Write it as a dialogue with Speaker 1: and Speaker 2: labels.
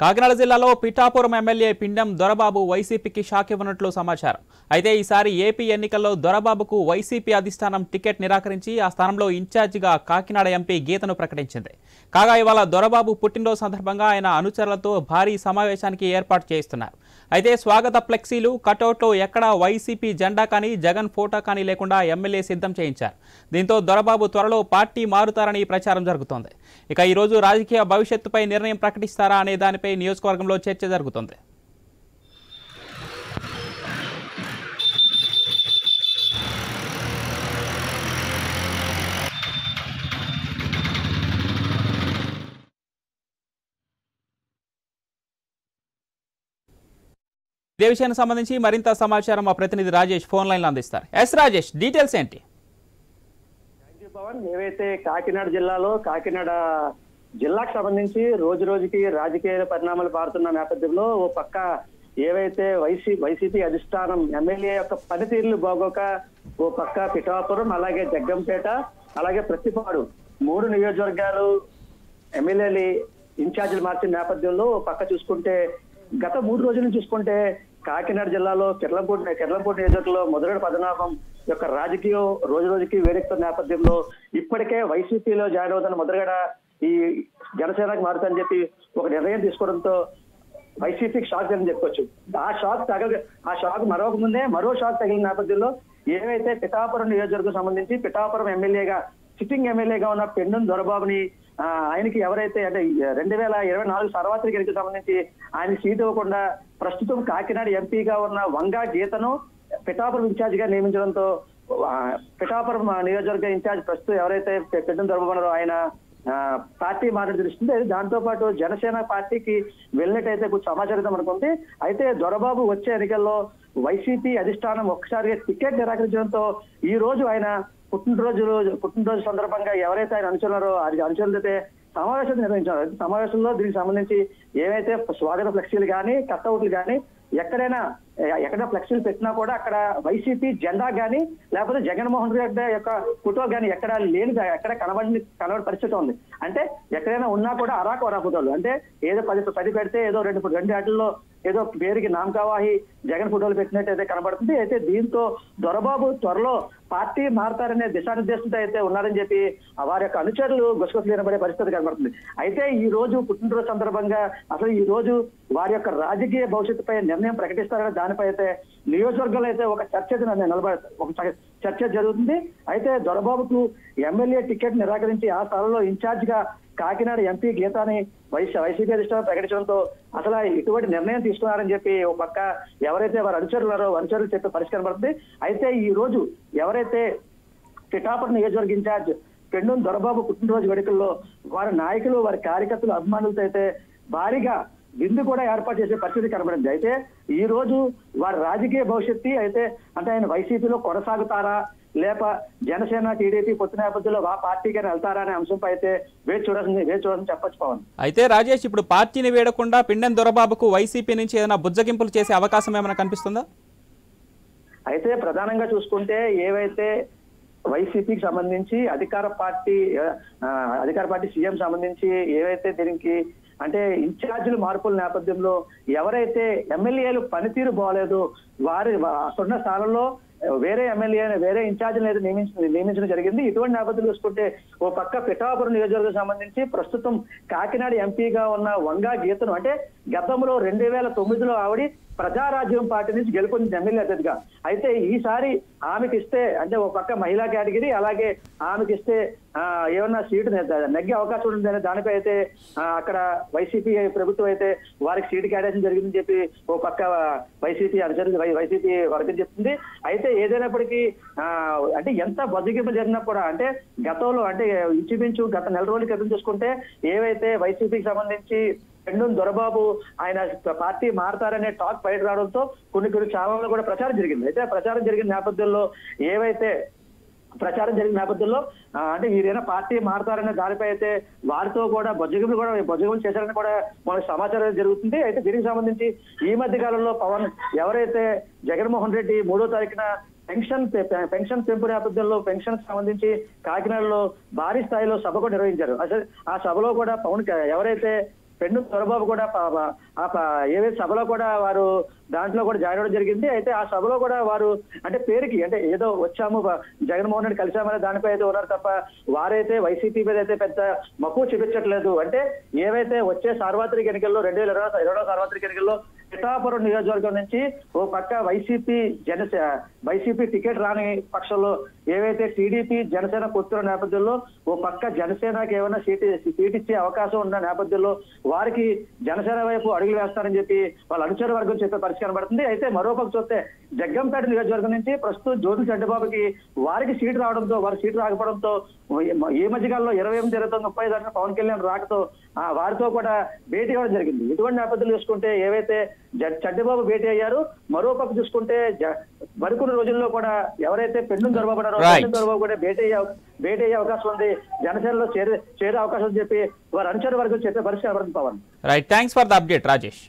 Speaker 1: కాకినాడ జిల్లాలో పిఠాపురం ఎమ్మెల్యే పిండం దొరబాబు వైసీపీకి షాక్ ఇవ్వనున్నట్లు సమాచారం. అయితే ఈసారి ఏపీ ఎన్నికల్లో దొరబాబుకు వైసీపీ అధిష్టానం టికెట్ నిరాకరించి ఆ స్థానంలో ఇన్ఛార్జిగా కాకినాడ ఎంపీ గీతను ప్రకటించింది. కాగా ఇవాళ దొరబాబు పుట్టినరోజు సందర్భంగా ఆయన అనుచరులతో భారీ సమావేశానికి ఏర్పాటు చేస్తున్నారు. అయితే స్వాగత ఫ్లెక్సీలు, కటౌట్లు ఎక్కడా వైసీపీ జెండా కానీ జగన్ ఫోటో కానీ లేకుండా ఎమ్మెల్యే సిద్ధం చేయించారు. దీంతో దొరబాబు త్వరలో పార్టీ మారుతారని ప్రచారం జరుగుతోంది. ఇక ఈరోజు రాజకీయ భవిష్యత్తుపై నిర్ణయం ప్రకటిస్తారా అనే దానిపై నియోజకవర్గంలో చర్చ జరుగుతోంది. ఇదే విషయానికి సంబంధించి మరింత సమాచారం మా ప్రతినిధి రాజేష్ ఫోన్ లైన్లో అందిస్తారు. రాజేష్, డీటెయిల్స్ ఏంటి?
Speaker 2: పవన్, ఏవైతే కాకినాడ జిల్లాలో కాకినాడ జిల్లాకు సంబంధించి రోజు రోజుకి రాజకీయ పరిణామాలు మారుతున్న నేపథ్యంలో ఓ పక్క ఏవైతే వైసీపీ అధిష్టానం ఎమ్మెల్యే యొక్క పనితీరులు బాగోక ఓ పక్క పిఠాపురం, అలాగే జగ్గంపేట, అలాగే ప్రతిపాడు 3 నియోజకవర్గాలు ఎమ్మెల్యేలు ఇన్ఛార్జీలు మార్చిన నేపథ్యంలో ఓ పక్క చూసుకుంటే గత 3 రోజుల నుంచి చూసుకుంటే కాకినాడ జిల్లాలో కిర్లంపూడి నియోజకవర్గంలో మొదటి పద్మనాభం యొక్క రాజకీయం రోజు రోజుకి వేడెక్కుతున్న నేపథ్యంలో ఇప్పటికే వైసీపీలో జాయిన్ అవుతున్న మొదలుగడ ఈ జనసేనకు మారుతారని చెప్పి ఒక నిర్ణయం తీసుకోవడంతో వైసీపీకి షాక్ అని చెప్పుకోవచ్చు. ఆ షాక్ మరొక ముందే మరో షాక్ తగిలిన నేపథ్యంలో ఏవైతే పిఠాపురం నియోజకవర్గం సంబంధించి పిఠాపురం ఎమ్మెల్యేగా సిట్టింగ్ ఎమ్మెల్యేగా ఉన్న పెండం దొరబాబుని ఆయనకి ఎవరైతే అంటే 2024 సార్వత్రిక ఎన్నికలకు సంబంధించి ఆయన సీట్ ఇవ్వకుండా ప్రస్తుతం కాకినాడ ఎంపీగా ఉన్న వంగా గీతను పిఠాపురం ఇన్ఛార్జ్ గా నియమించడంతో పిఠాపురం నియోజకవర్గ ఇన్ఛార్జ్ ప్రస్తుతం ఎవరైతే పెండం దొరబాబు ఉన్నారో ఆయన పార్టీ మారడం తెలుస్తుంది. దాంతో పాటు జనసేన పార్టీకి వెళ్ళినట్టయితే కొంచెం సమాచారం అనుకుంది. అయితే దొరబాబు వచ్చే ఎన్నికల్లో వైసీపీ అధిష్టానం ఒక్కసారిగా టికెట్ నిరాకరించడంతో ఈ రోజు ఆయన పుట్టినరోజు సందర్భంగా ఎవరైతే ఆయన అనుచున్నారో అనుచరులైతే సమావేశం నిర్వహించారు. సమావేశంలో దీనికి సంబంధించి ఏవైతే స్వాగత ఫ్లెక్సీలు కానీ కట్అవుట్లు కానీ ఎక్కడ ఫ్లెక్సీలు పెట్టినా కూడా అక్కడ వైసీపీ జెండా కానీ లేకపోతే జగన్మోహన్ రెడ్డి యొక్క ఫోటో కానీ ఎక్కడ కనబడి పరిస్థితి ఉంది. అంటే ఎక్కడైనా ఉన్నా కూడా అరా ఫోటోలు, అంటే ఏదో 10 పెడితే ఏదో రెండు వాటిల్లో ఏదో పేరుకి నామకావాహి జగన్ ఫోటోలు పెట్టినట్టయితే కనబడుతుంది. అయితే దీంతో దొరబాబు త్వరలో పార్టీ మారతారనే దిశానిర్దేశంతో అయితే ఉన్నారని చెప్పి వారి యొక్క అనుచరులు గుసగుసలేనబడే పరిస్థితి కనబడుతుంది. అయితే ఈ రోజు పుట్టినరోజు సందర్భంగా అసలు ఈ రోజు వారి యొక్క రాజకీయ భవిష్యత్తుపై నిర్ణయం ప్రకటిస్తారనే దానిపై అయితే నియోజకవర్గంలో అయితే ఒక చర్చ జరుగుతుంది. అయితే దొరబాబుకు ఎమ్మెల్యే టికెట్ నిరాకరించి ఆ స్థానంలో ఇన్ఛార్జ్ గా కాకినాడ ఎంపీ గీతాని వైసీపీ అధిష్టానం ప్రకటించడంతో అసలు ఇటువంటి నిర్ణయం తీసుకున్నారని చెప్పి ఒక పక్క ఎవరైతే వారు అనుచరులు చెప్పే పరిష్కారం పడుతుంది. అయితే ఈ రోజు ఎవరైతే పిఠాపురం నియోజకవర్గ ఇన్ఛార్జ్ పెండం దొరబాబు పుట్టినరోజు వేడుకల్లో వారి నాయకులు, వారి కార్యకర్తలు, అభిమానులతో అయితే భారీగా విందు కూడా ఏర్పాటు చేసే పరిస్థితి కనబడింది. అయితే ఈ రోజు వారి రాజకీయ భవిష్యత్తు అయితే అంటే ఆయన వైసీపీలో కొనసాగుతారా లేక జనసేన టీడీపీ పొత్తు నేపథ్యంలో ఆ పార్టీకైనా వెళ్తారా అనే అంశంపై అయితే వేచి చూడాల్సింది చెప్పొచ్చు పవన్.
Speaker 1: అయితే రాజేష్, ఇప్పుడు పార్టీని వేడకుండా పిండం దొరబాబుకు వైసీపీ నుంచి ఏదైనా బుజ్జగింపులు చేసే అవకాశం ఏమైనా కనిపిస్తుందా?
Speaker 2: అయితే ప్రధానంగా చూసుకుంటే ఏవైతే వైసీపీకి సంబంధించి అధికార పార్టీ సీఎం సంబంధించి ఏవైతే దీనికి అంటే ఇన్ఛార్జీలు మార్పుల నేపథ్యంలో ఎవరైతే ఎమ్మెల్యేలు పనితీరు బాగలేదు వారి ఉన్న స్థానంలో వేరే ఇన్ఛార్జీలు అయితే నియమించడం జరిగింది. ఇటువంటి నేపథ్యంలో చూసుకుంటే ఓ పక్క పిఠాపురం నియోజకవర్గం సంబంధించి ప్రస్తుతం కాకినాడ ఎంపీగా ఉన్న వంగా గీతను అంటే గతంలో 2009లో ఆవిడ ప్రజారాజ్యం పార్టీ నుంచి గెలుపొందింది ఎమ్మెల్యే అభ్యర్థిగా. అయితే ఈసారి ఆమెకి ఇస్తే అంటే ఒక పక్క మహిళా కేటగిరీ, అలాగే ఆమెకి ఇస్తే ఏమన్నా సీటు నెగ్గే అవకాశం ఉంటుందనే దానిపై అయితే అక్కడ వైసీపీ ప్రభుత్వం అయితే వారికి సీటు కేటాయించడం జరిగిందని చెప్పి ఓ పక్క వైసీపీ వర్గం చెప్తుంది. అయితే ఏదైనప్పటికీ అంటే ఎంత బొజ్జగింపు జరిగినా కూడా అంటే గతంలో అంటే ఇంచుమించు గత 4 రోజుల క్రితం చూసుకుంటే ఏవైతే వైసీపీకి సంబంధించి పెండం దొరబాబు ఆయన పార్టీ మారతారనే టాక్ బయట రావడంతో కొన్ని ఛానల్లో కూడా ప్రచారం జరిగింది. అయితే ప్రచారం జరిగిన నేపథ్యంలో అంటే వీరైనా పార్టీ మారతారనే దానిపై అయితే వారితో కూడా బొజ్జగింపులు చేశారని కూడా మనకు సమాచారం జరుగుతుంది. అయితే దీనికి సంబంధించి ఈ మధ్య కాలంలో పవన్ ఎవరైతే జగన్మోహన్ రెడ్డి 3వ తారీఖున పెన్షన్ పెంపు నేపథ్యంలో పెన్షన్ సంబంధించి కాకినాడలో భారీ స్థాయిలో సభ కూడా నిర్వహించారు. అసలు ఆ సభలో కూడా పవన్ ఎవరైతే పెండు దొరబాబు కూడా ఏవైతే సభలో కూడా వారు దాంట్లో కూడా జాయిన్ అవ్వడం జరిగింది. అయితే ఆ సభలో కూడా వారు అంటే పేరుకి అంటే ఏదో వచ్చాము జగన్మోహన్ రెడ్డి కలిసామనే దానిపై అయితే ఉన్నారు తప్ప వారైతే వైసీపీ మీద అయితే పెద్ద మక్కువ చూపించట్లేదు. అంటే ఏవైతే వచ్చే సార్వత్రిక ఎన్నికల్లో 2022 సార్వత్రిక ఎన్నికల్లో పిఠాపురం నియోజకవర్గం నుంచి ఓ పక్క వైసీపీ టికెట్ రాని పక్షంలో ఏవైతే టీడీపీ జనసేన పొత్తుల నేపథ్యంలో ఓ పక్క జనసేనకి ఏమైనా సీట్ ఇచ్చే అవకాశం ఉన్న నేపథ్యంలో వారికి జనసేన వైపు అడుగులు వేస్తారని చెప్పి వాళ్ళ అనుచర వర్గం చెప్పే పరిస్థితి కనబడుతుంది. అయితే మరోపక్క చూస్తే జగ్గంపేట నియోజకవర్గం నుంచి ప్రస్తుతం జ్యోతి చంద్రబాబుకి వారికి సీటు రావడంతో వారి సీటు రాకపోవడంతో ఈ మధ్యకాలంలో 28, 29, 30 పవన్ కళ్యాణ్ రాకతో వారితో కూడా భేటీ అవ్వడం జరిగింది. ఇటువంటి నేపథ్యంలో చూసుకుంటే ఏవైతే చంద్రబాబు భేటీ అయ్యారు, మరోపక్క చూసుకుంటే మరికొన్ని రోజుల్లో కూడా ఎవరైతే పెండు దొరబాబు దొరబాబు కూడా భేటీ అయ్యే అవకాశం ఉంది, జనసేనలో చేరే అవకాశం చెప్పి వారు అనుచర వర్గం చెప్పే పరిస్థితి కనబడుతుంది. Pavan
Speaker 1: right, thanks for the update Rajesh.